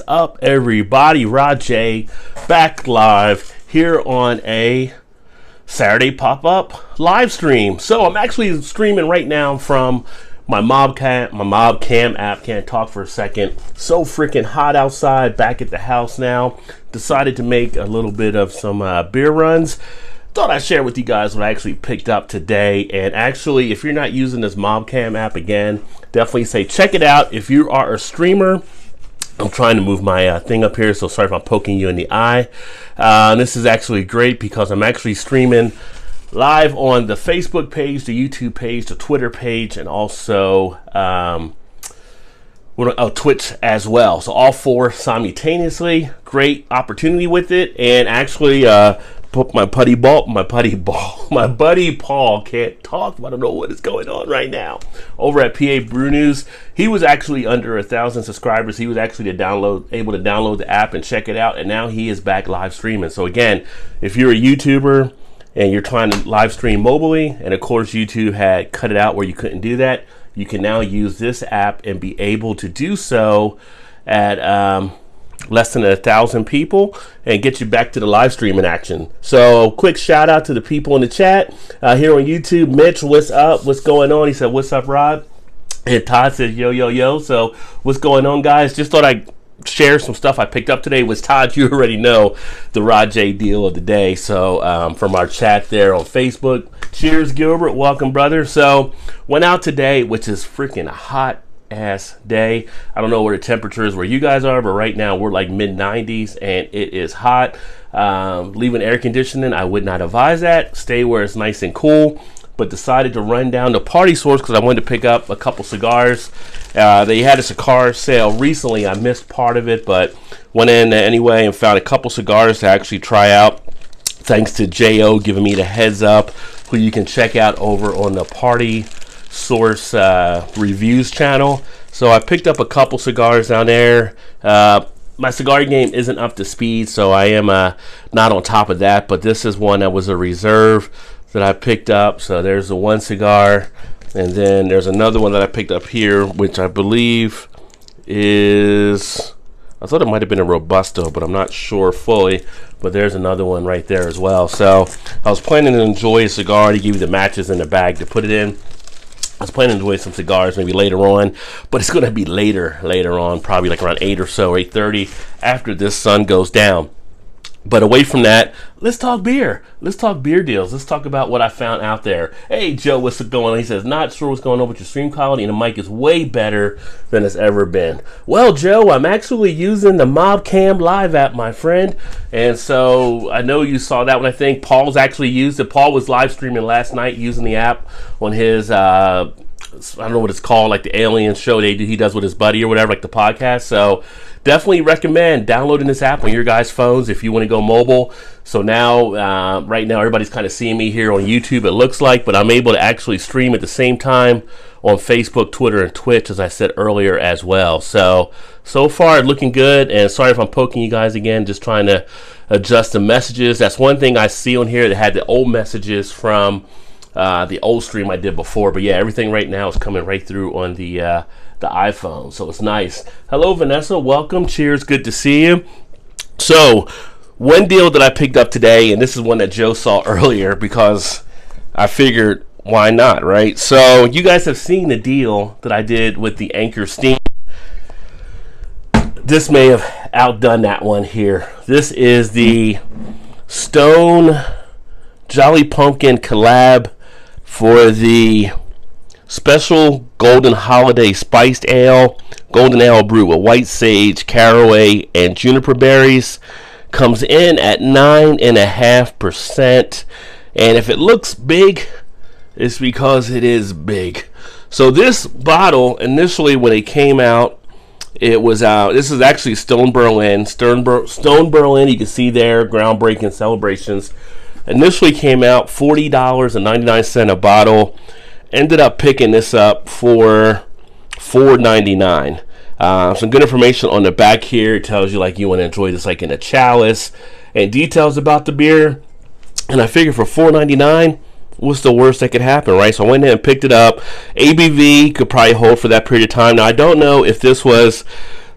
up, everybody? Rajay back live here on a Saturday pop-up live stream. So I'm actually streaming right now from my Mobcam app. Can't talk for a second. So freaking hot outside. Back at the house now. Decided to make a little bit of some beer runs. Thought I'd share with you guys what I actually picked up today. And actually, if you're not using this Mobcam app, again, definitely say check it out. If you are a streamer, I'm trying to move my thing up here, so sorry if I'm poking you in the eye. This is actually great because I'm actually streaming live on the Facebook page, the YouTube page, the Twitter page, and also Twitch as well. So all four simultaneously. Great opportunity with it, and actually my buddy Paul can't talk. I don't know what is going on right now. Over at PA Brew News, he was actually under 1,000 subscribers. He was actually able to download the app and check it out, and now he is back live streaming. So again, if you're a YouTuber and you're trying to live stream mobilely, and of course YouTube had cut it out where you couldn't do that, you can now use this app and be able to do so at less than 1,000 people and get you back to the live streaming action. So quick shout out to the people in the chat here on YouTube. Mitch, what's up? What's going on? He said, what's up, Rod? And Todd says, yo, yo, yo. So what's going on, guys? Just thought I'd share some stuff I picked up today. Was Todd, you already know the Rod J deal of the day. So from our chat there on Facebook. Cheers, Gilbert. Welcome, brother. So went out today, which is freaking hot ass day. I don't know where the temperature is where you guys are, but right now we're like mid 90s and it is hot. Leaving air conditioning, I would not advise that. Stay where it's nice and cool, but decided to run down to Party Source because I wanted to pick up a couple cigars. They had a cigar sale recently. I missed part of it, but went in anyway and found a couple cigars to actually try out. Thanks to J.O. giving me the heads up, who you can check out over on the Party Source reviews channel. So I picked up a couple cigars down there. My cigar game isn't up to speed, so I am not on top of that, but this is one that was a reserve that I picked up. So there's the one cigar, and then there's another one that I picked up here, which I believe is, I thought it might have been a Robusto, but I'm not sure fully. But there's another one right there as well. So I was planning to enjoy a cigar. To give you the matches in the bag to put it in. I was planning to enjoy some cigars maybe later on, but it's going to be later on, probably like around 8 or so, 8:30 after this sun goes down. But away from that, let's talk beer. Let's talk beer deals. Let's talk about what I found out there. Hey, Joe, what's going on? He says, not sure what's going on with your stream quality, and the mic is way better than it's ever been. Well, Joe, I'm actually using the Mobcam Live app, my friend. And so I know you saw that one. I think Paul's actually used it. Paul was live streaming last night using the app on his, I don't know what it's called, like the alien show he does with his buddy or whatever, like the podcast. So definitely recommend downloading this app on your guys' phones if you want to go mobile. So now, right now, everybody's kind of seeing me here on YouTube, it looks like, but I'm able to actually stream at the same time on Facebook, Twitter, and Twitch, as I said earlier as well. So far, looking good, and sorry if I'm poking you guys again, just trying to adjust the messages. That's one thing I see on here that had the old messages from the old stream I did before. But yeah, everything right now is coming right through on the iPhone, so it's nice. Hello, Vanessa. Welcome. Cheers. Good to see you. So one deal that I picked up today, and this is one that Joe saw earlier because I figured why not, right? So you guys have seen the deal that I did with the Anchor Steam. This may have outdone that one here. This is the Stone Jolly Pumpkin collab for the special Golden Holiday Spiced Ale. Golden Ale brew with white sage, caraway, and juniper berries. Comes in at 9.5%. And if it looks big, it's because it is big. So this bottle, initially when it came out, it was out. This is actually Stone Berlin. Stone Berlin, you can see there, groundbreaking celebrations. Initially came out $40.99 a bottle. Ended up picking this up for $4.99. Some good information on the back here. It tells you like you want to enjoy this like in a chalice, and details about the beer. And I figured for $4.99, what's the worst that could happen, right? So I went in and picked it up. ABV could probably hold for that period of time. Now I don't know if this was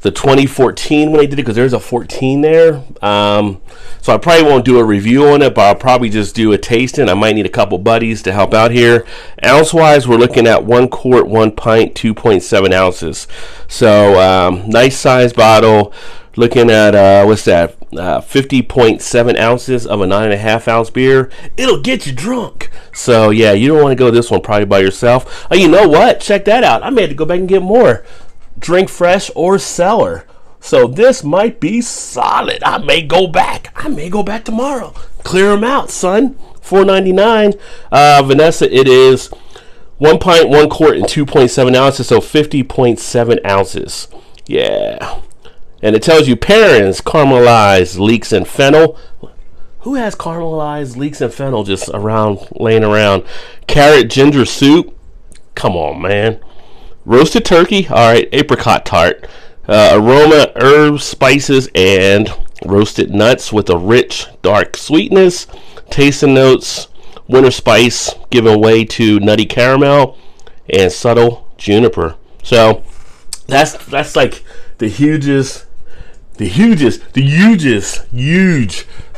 the 2014 when they did it, because there's a 14 there. So I probably won't do a review on it, but I'll probably just do a tasting. I might need a couple buddies to help out here. Ounce wise, we're looking at 1 quart, 1 pint, 2.7 ounces. So nice size bottle. Looking at what's that? 50.7 ounces of a 9.5 ounce beer. It'll get you drunk. So yeah, you don't want to go this one probably by yourself. Oh, you know what? Check that out. I may have to go back and get more. Drink fresh or cellar. So this might be solid. I may go back tomorrow. Clear them out, son. $4.99. Vanessa, it is 1 pint, 1 quart, and 2.7 ounces. So 50.7 ounces. Yeah. And it tells you pairings, caramelized leeks and fennel. Who has caramelized leeks and fennel just laying around? Carrot ginger soup. Come on, man. Roasted turkey. All right. Apricot tart. Aroma, herbs, spices, and roasted nuts with a rich, dark sweetness. Tasting notes, winter spice giving way to nutty caramel and subtle juniper. So that's like the hugest,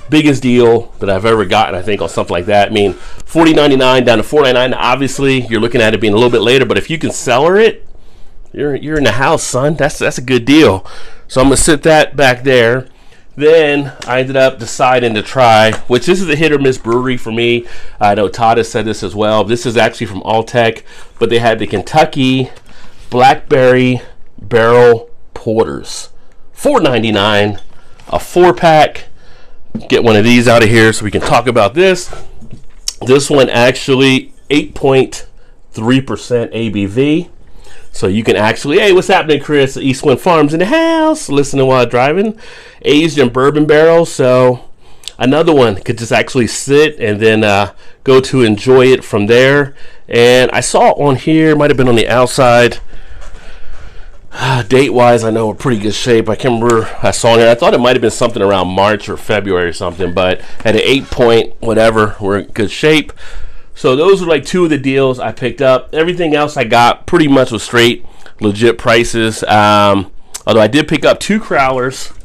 biggest deal that I've ever gotten, I think, on something like that. I mean, $40.99 down to $4.99. Obviously, you're looking at it being a little bit later, but if you can cellar it, you're in the house, son. That's a good deal. So I'm gonna sit that back there. Then I ended up deciding to try, which this is a hit or miss brewery for me. I know Todd has said this as well. This is actually from Alltech, but they had the Kentucky Blackberry Barrel Porters. $4.99, a 4-pack. Get one of these out of here so we can talk about this. This one actually 8.3% ABV. So you can actually, hey, what's happening, Chris? Eastwind Farms in the house. Listening while driving. Aged in bourbon barrels. So another one could just actually sit and then go to enjoy it from there. And I saw on here, might have been on the outside. Date-wise, I know we're pretty good shape. I can't remember. I saw it. I thought it might have been something around March or February or something. But at an 8 point, whatever, we're in good shape. So those were like two of the deals I picked up. Everything else I got pretty much was straight, legit prices. Although I did pick up 2 crowlers.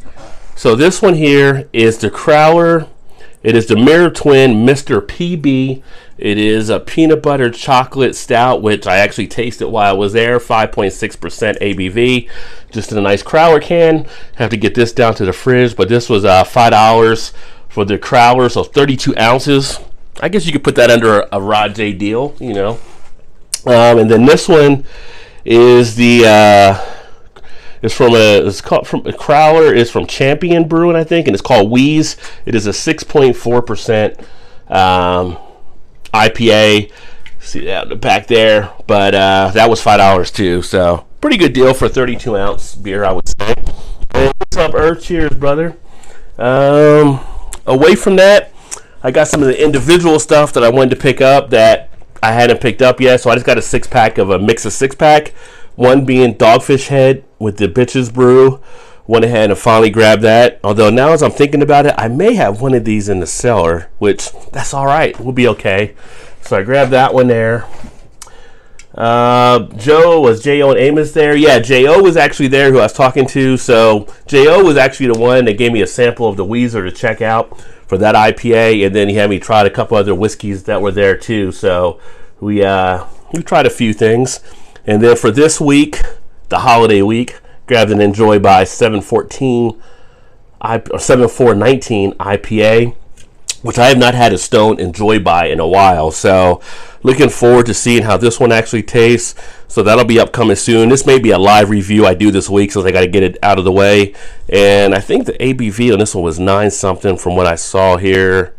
So this one here is the crowler. It is the Mirror Twin Mr. PB. It is a peanut butter chocolate stout, which I actually tasted while I was there. 5.6% ABV. Just in a nice crowler can. Have to get this down to the fridge. But this was $5 for the crowler. So 32 ounces. I guess you could put that under a Rod J deal, you know. And then this one is it's called from a Crowler. It's from Champion Brewing, I think, and it's called Wheeze. It is a 6.4% IPA. See that in the back there, but that was $5 too. So pretty good deal for a 32 ounce beer, I would say. And what's up, Earth? Cheers, brother. Away from that, I got some of the individual stuff that I wanted to pick up that I hadn't picked up yet. So I just got a 6-pack of a mix of 6-pack. One being Dogfish Head with the Bitches Brew. Went ahead and finally grabbed that. Although now as I'm thinking about it, I may have one of these in the cellar, which that's all right. We'll be okay. So I grabbed that one there. Was J.O. and Amos there? Yeah, J.O. was actually there who I was talking to. So J.O. was actually the one that gave me a sample of the Weezer to check out for that IPA, and then he had me try a couple other whiskeys that were there too. So we tried a few things, and then for this week, the holiday week, grabbed an Enjoy by 714 or 7419 IPA, which I have not had a Stone Enjoy by in a while. So looking forward to seeing how this one actually tastes. So that'll be upcoming soon. This may be a live review I do this week, so I got to get it out of the way. And I think the ABV on this one was 9 something from what I saw here.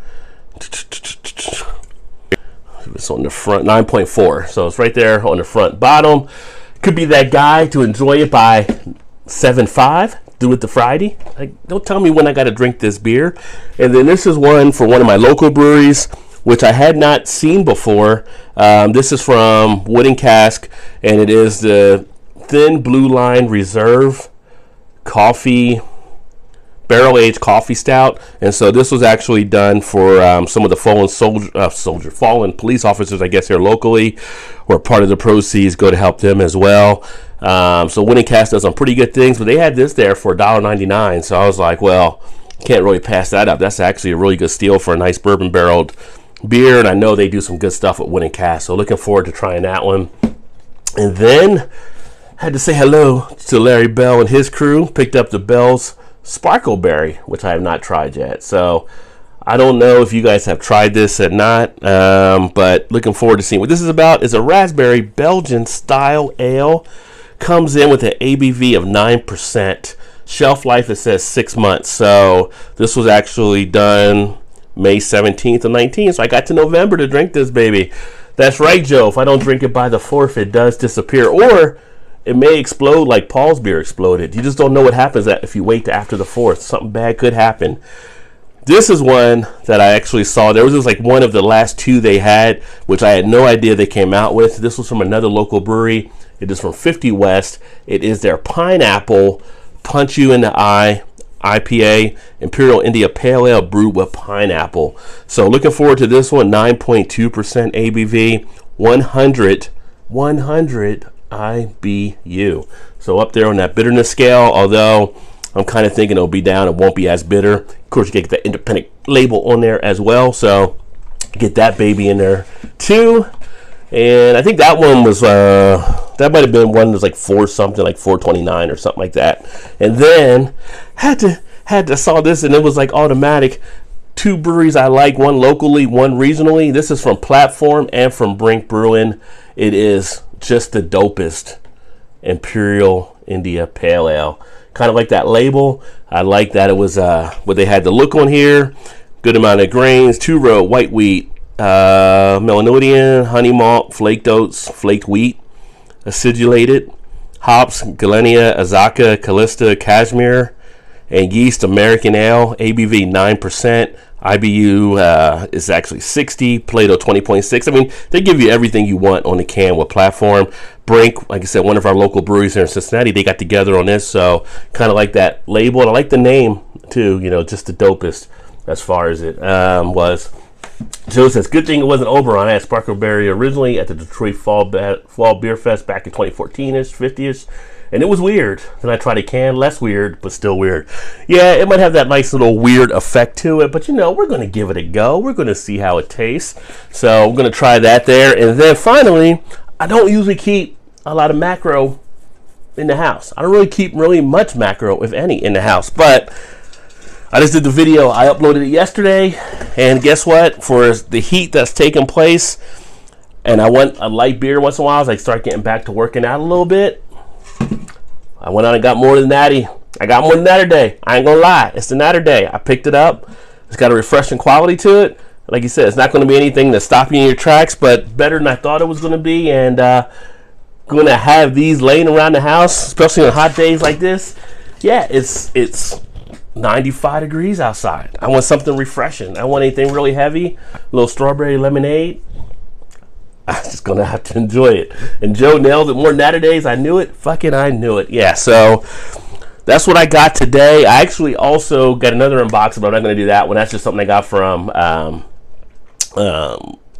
It's on the front, 9.4. So it's right there on the front bottom. Could be that guy to enjoy it by 7.5. Do it the Friday. Like, don't tell me when I got to drink this beer. And then this is one for one of my local breweries, which I had not seen before. This is from Wooden Cask, and it is the Thin Blue Line Reserve Coffee barrel-aged coffee stout. And so this was actually done for some of the fallen police officers, I guess, here locally, where part of the proceeds go to help them as well. So Winning Cast does some pretty good things, but they had this there for $1.99. So I was like, well, can't really pass that up. That's actually a really good steal for a nice bourbon barreled beer, and I know they do some good stuff with Winning Cast. So looking forward to trying that one. And then had to say hello to Larry Bell and his crew. Picked up the Bell's Sparkleberry, which I have not tried yet. So I don't know if you guys have tried this or not, but looking forward to seeing what this is about. It's a raspberry Belgian style ale. Comes in with an ABV of 9%. Shelf life, it says 6 months. So this was actually done May 17th and 19th. So I got to November to drink this baby. That's right, Joe. If I don't drink it by the 4th, it does disappear. Or it may explode like Paul's beer exploded. You just don't know what happens if you wait to after the 4th. Something bad could happen. This is one that I actually saw. There was like one of the last two they had, which I had no idea they came out with. This was from another local brewery. It is from 50 West. It is their pineapple Punch You in the Eye IPA, Imperial India Pale Ale brewed with pineapple. So looking forward to this one. 9.2% ABV, 100 IBU. So up there on that bitterness scale, although I'm kind of thinking it'll be down. It won't be as bitter. Of course, you get the independent label on there as well. So get that baby in there too. And I think that one was, that might have been one that was like 4 something, like 429 or something like that. And then had to saw this, and it was like automatic. 2 breweries I like, one locally, one regionally. This is from Platform and from Brink Brewing. It is just the dopest Imperial India Pale Ale. Kind of like that label. I like that it was what they had to look on here. Good amount of grains, 2-row white wheat, Melanoidian, honey malt, flaked oats, flaked wheat, acidulated, hops, Galenia, Azaka, Callista, Cashmere, and yeast American Ale, ABV 9%, IBU is actually 60, Plato 20.6. I mean, they give you everything you want on the can with Platform. Brink, like I said, one of our local breweries here in Cincinnati, they got together on this, so kind of like that label. And I like the name too, you know, just the dopest as far as it was. Joe says, good thing it wasn't Oberon. I had Sparkleberry originally at the Detroit Fall Beer Fest back in 2014-ish, 50-ish, and it was weird. Then I tried a can, less weird, but still weird. Yeah, it might have that nice little weird effect to it, but you know, we're going to give it a go. We're going to see how it tastes. So we're going to try that there. And then finally, I don't usually keep a lot of macro in the house. I don't really keep really much macro, if any, in the house, but I just did the video. I uploaded it yesterday, and guess what? For the heat that's taking place, and I want a light beer once in a while as I start getting back to working out a little bit, I went out and got more than Natty. I got more than Natter Day. I ain't gonna lie. It's the Natter Day. I picked it up. It's got a refreshing quality to it. Like you said, it's not going to be anything to stop you in your tracks, but better than I thought it was going to be, and going to have these laying around the house, especially on hot days like this. Yeah, it's 95 degrees outside. I want something refreshing. I want anything really heavy. A little strawberry lemonade. I'm just gonna have to enjoy it. And Joe nailed it. More Natter Days. I knew it. Fucking I knew it. Yeah, so that's what I got today. I actually also got another unboxing, but I'm not gonna do that one. That's just something I got from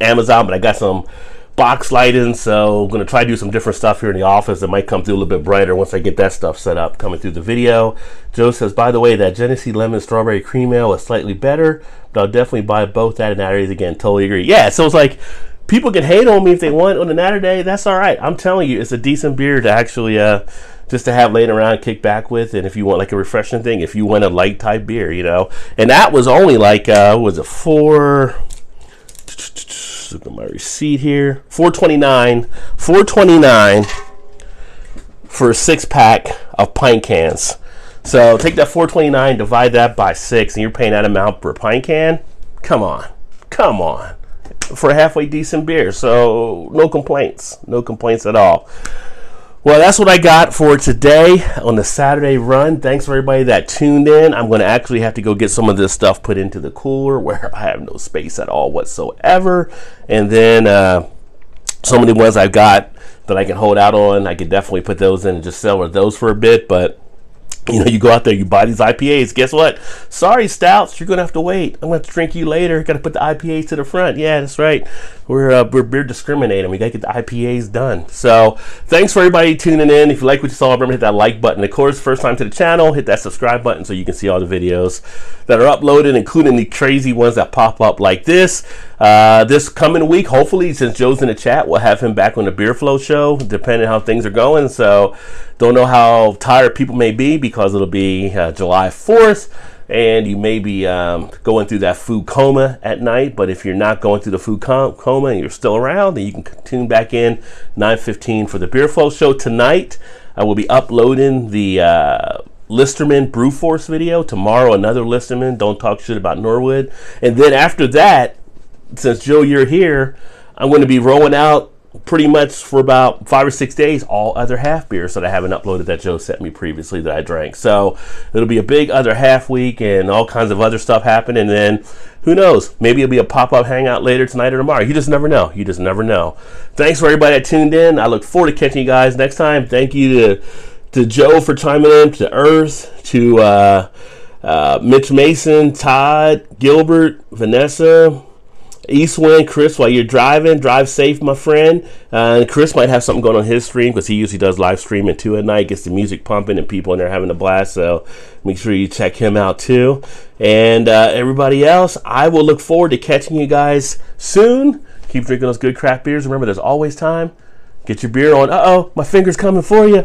Amazon, but I got some box lighting, so I'm going to try to do some different stuff here in the office that might come through a little bit brighter once I get that stuff set up coming through the video. Joe says, by the way, that Genesee Lemon Strawberry Cream Ale is slightly better, but I'll definitely buy both that and Natter Days again. Totally agree. Yeah, so it's like, people can hate on me if they want on the Natter Day. That's all right. I'm telling you, it's a decent beer to actually just to have laying around, kick back with, and if you want like a refreshing thing, if you want a light type beer, you know. And that was only like, was it look at my receipt here, $4.29 for a 6-pack of pint cans. So take that $4.29, divide that by 6, and you're paying that amount per pint can. Come on for a halfway decent beer. So no complaints at all. Well, that's what I got for today on the Saturday run. Thanks for everybody that tuned in. I'm going to actually have to go get some of this stuff put into the cooler where I have no space at all whatsoever. And then some of the ones I've got that I can hold out on, I can definitely put those in and just sell those for a bit. But You go out there, you buy these IPAs. Guess what? Sorry, stouts, you're gonna have to wait. I'm gonna have to drink you later. Got to put the IPAs to the front. Yeah, that's right. We're beer discriminating. We gotta get the IPAs done. So thanks for everybody tuning in. If you like what you saw, remember to hit that like button. Of course, first time to the channel, hit that subscribe button so you can see all the videos that are uploaded, including the crazy ones that pop up like this. This coming week, hopefully, since Joe's in the chat, we'll have him back on the Beer Flow show, depending on how things are going. So don't know how tired people may be because it'll be July 4th, and you may be going through that food coma at night. But if you're not going through the food coma and you're still around, then you can tune back in 9:15 for the Beer Flow show. Tonight, I will be uploading the Listerman Brew Force video. Tomorrow, another Listerman, Don't Talk Shit About Norwood. And then after that, since Joe, you're here, I'm going to be rolling out pretty much for about 5 or 6 days all other half beers that I haven't uploaded that Joe sent me previously that I drank. So it'll be a big other half week and all kinds of other stuff happening. And then who knows, maybe it'll be a pop-up hangout later tonight or tomorrow. You just never know. You just never know. Thanks for everybody that tuned in. I look forward to catching you guys next time. Thank you to Joe for chiming in, to Earth, to Mitch Mason, Todd, Gilbert, Vanessa, Eastwind, Chris, while you're driving, drive safe, my friend. And Chris might have something going on his stream because he usually does live streaming too at night, gets the music pumping and people in there having a blast. So make sure you check him out too. And everybody else, I will look forward to catching you guys soon. Keep drinking those good craft beers. Remember, there's always time. Get your beer on. Uh-oh, my finger's coming for you.